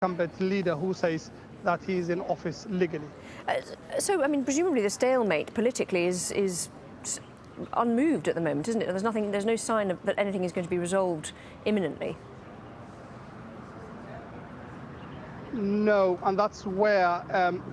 incumbent leader who says that he is in office legally. So, I mean, presumably the stalemate politically is unmoved at the moment, isn't it? There's no sign that anything is going to be resolved imminently. No, and that's where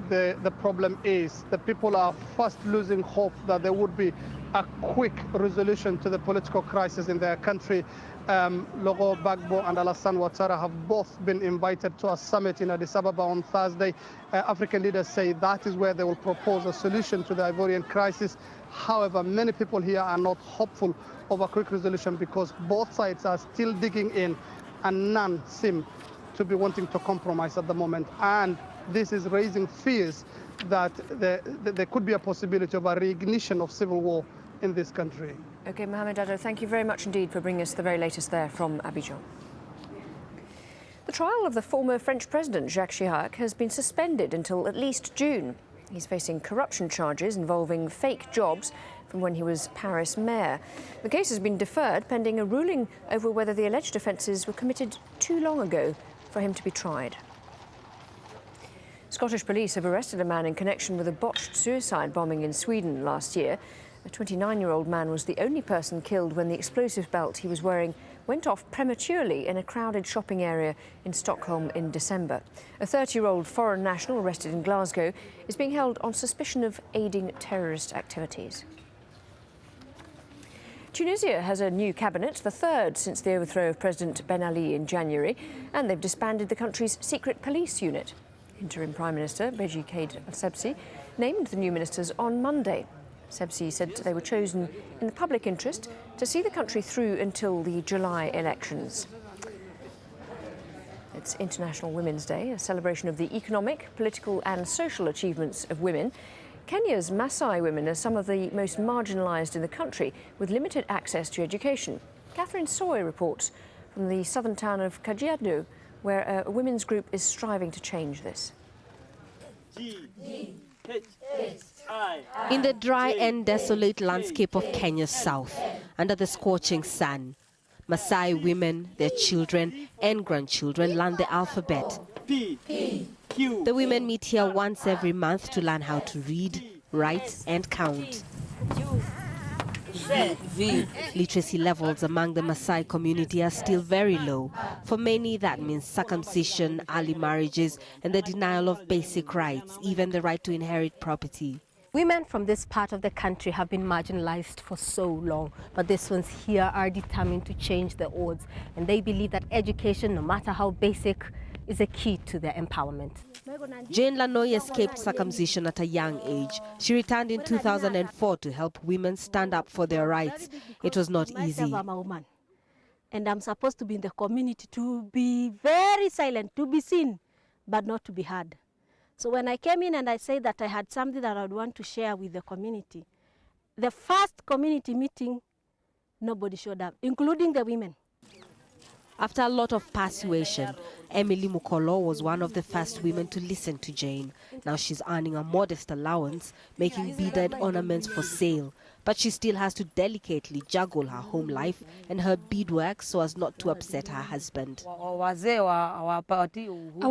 the problem is. The people are first losing hope that there would be a quick resolution to the political crisis in their country. Logo Bagbo and Alassane Ouattara have both been invited to a summit in Addis Ababa on Thursday. African leaders say that is where they will propose a solution to the Ivorian crisis. However, many people here are not hopeful of a quick resolution because both sides are still digging in and none seem to be wanting to compromise at the moment. And this is raising fears that there could be a possibility of a reignition of civil war in this country. OK, Mohamed Addo, thank you very much indeed for bringing us the very latest there from Abidjan. The trial of the former French president, Jacques Chirac, has been suspended until at least June. He's facing corruption charges involving fake jobs from when he was Paris mayor. The case has been deferred pending a ruling over whether the alleged offences were committed too long ago for him to be tried. Scottish police have arrested a man in connection with a botched suicide bombing in Sweden last year. A 29-year-old man was the only person killed when the explosive belt he was wearing went off prematurely in a crowded shopping area in Stockholm in December. A 30-year-old foreign national arrested in Glasgow is being held on suspicion of aiding terrorist activities. Tunisia has a new cabinet, the third since the overthrow of President Ben Ali in January, and they've disbanded the country's secret police unit. Interim Prime Minister Beji Caid al-Sebsi named the new ministers on Monday. Sebsi said they were chosen in the public interest to see the country through until the July elections. It's International Women's Day, a celebration of the economic, political and social achievements of women. Kenya's Maasai women are some of the most marginalised in the country, with limited access to education. Catherine Soy reports from the southern town of Kajiado, where a women's group is striving to change this. In the dry and desolate landscape of Kenya's south, under the scorching sun, Maasai women, their children and grandchildren learn the alphabet. The women meet here once every month to learn how to read, write and count. Literacy levels among the Maasai community are still very low. For many, that means circumcision, early marriages and the denial of basic rights, even the right to inherit property. Women from this part of the country have been marginalized for so long, but these ones here are determined to change the odds, and they believe that education, no matter how basic, is a key to their empowerment. Jane Lanoy escaped circumcision at a young age. She returned in 2004 to help women stand up for their rights. It was not easy. I'm a woman, and I'm supposed to be in the community to be very silent, to be seen, but not to be heard. So when I came in and I said that I had something that I would want to share with the community, the first community meeting, nobody showed up, including the women. After a lot of persuasion, Emily Mukolo was one of the first women to listen to Jane. Now she's earning a modest allowance, making beaded ornaments for sale. But she still has to delicately juggle her home life and her beadwork so as not to upset her husband. Our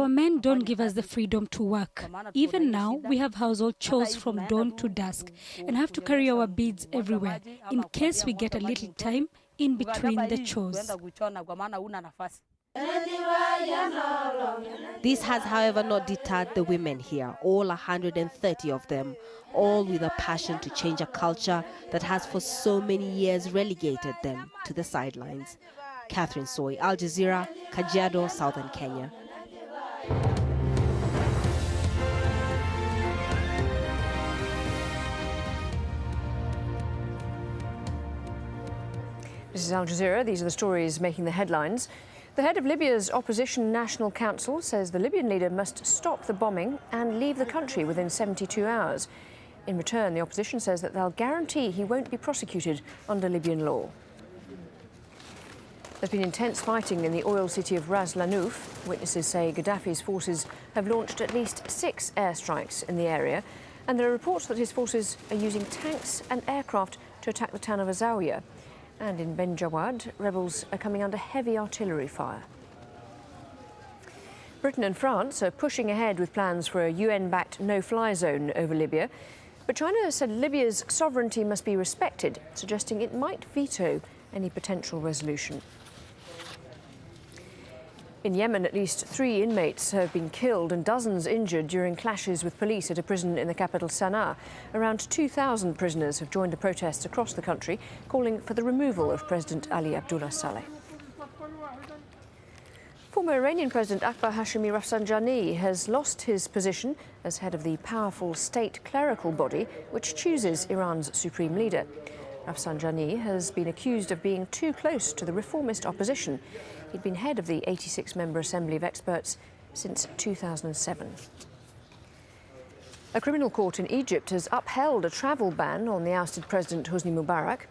men don't give us the freedom to work. Even now, we have household chores from dawn to dusk and have to carry our beads everywhere in case we get a little time in between the chores. This has, however, not deterred the women here, all 130 of them, all with a passion to change a culture that has for so many years relegated them to the sidelines. Catherine Soy, AlJazeera, Kajiado, Southern Kenya. This is AlJazeera. These are the stories making the headlines. The head of Libya's opposition National Council says the Libyan leader must stop the bombing and leave the country within 72 hours. In return, the opposition says that they'll guarantee he won't be prosecuted under Libyan law. There's been intense fighting in the oil city of Ras Lanouf. Witnesses say Gaddafi's forces have launched at least 6 airstrikes in the area, and there are reports that his forces are using tanks and aircraft to attack the town of Zawiya. And in Ben Jawad, rebels are coming under heavy artillery fire. Britain and France are pushing ahead with plans for a UN-backed no-fly zone over Libya. But China said Libya's sovereignty must be respected, suggesting it might veto any potential resolution. In Yemen, at least 3 inmates have been killed and dozens injured during clashes with police at a prison in the capital Sana'a. Around 2,000 prisoners have joined the protests across the country, calling for the removal of President Ali Abdullah Saleh. Former Iranian President Akbar Hashemi Rafsanjani has lost his position as head of the powerful state clerical body which chooses Iran's supreme leader. Rafsanjani has been accused of being too close to the reformist opposition. He'd been head of the 86-member Assembly of Experts since 2007. A criminal court in Egypt has upheld a travel ban on the ousted President Hosni Mubarak.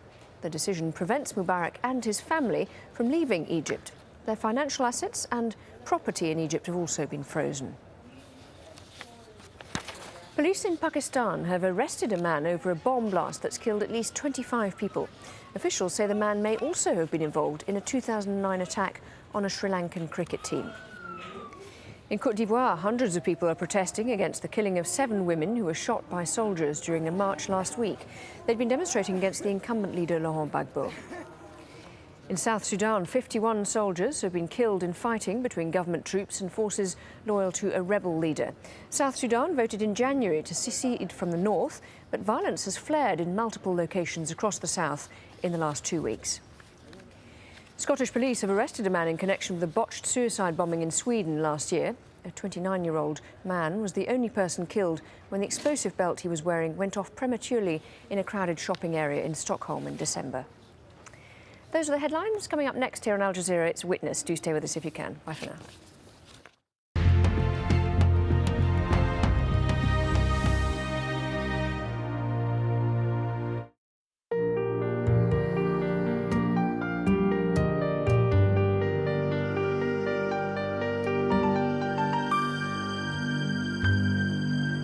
The decision prevents Mubarak and his family from leaving Egypt. Their financial assets and property in Egypt have also been frozen. Police in Pakistan have arrested a man over a bomb blast that's killed at least 25 people. Officials say the man may also have been involved in a 2009 attack on a Sri Lankan cricket team. In Côte d'Ivoire, hundreds of people are protesting against the killing of 7 women who were shot by soldiers during a march last week. They'd been demonstrating against the incumbent leader Laurent Gbagbo. In South Sudan, 51 soldiers have been killed in fighting between government troops and forces loyal to a rebel leader. South Sudan voted in January to secede from the north, but violence has flared in multiple locations across the south in the last 2 weeks. Scottish police have arrested a man in connection with a botched suicide bombing in Sweden last year. A 29-year-old man was the only person killed when the explosive belt he was wearing went off prematurely in a crowded shopping area in Stockholm in December. Those are the headlines. Coming up next here on Al Jazeera, it's Witness. Do stay with us if you can. Bye for now.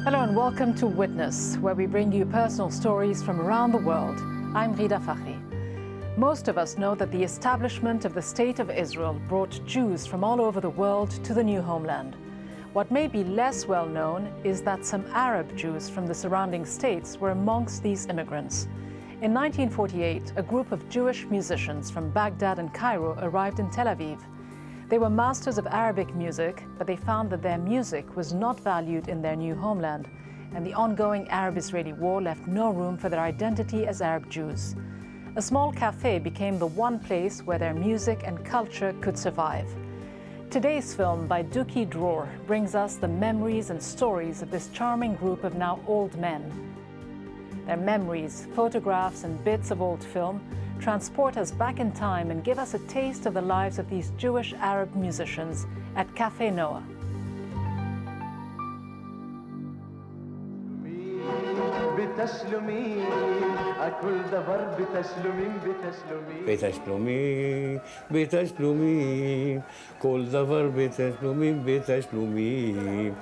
Hello and welcome to Witness, where we bring you personal stories from around the world. I'm Rida Fakhri. Most of us know that the establishment of the State of Israel brought Jews from all over the world to the new homeland. What may be less well known is that some Arab Jews from the surrounding states were amongst these immigrants. In 1948, a group of Jewish musicians from Baghdad and Cairo arrived in Tel Aviv. They were masters of Arabic music, but they found that their music was not valued in their new homeland, and the ongoing Arab-Israeli war left no room for their identity as Arab Jews. A small cafe became the one place where their music and culture could survive. Today's film by Duki Dror brings us the memories and stories of this charming group of now old men. Their memories, photographs and bits of old film transport us back in time and give us a taste of the lives of these Jewish Arab musicians at Cafe Noah. بتسلمي كل دبر بتسلمي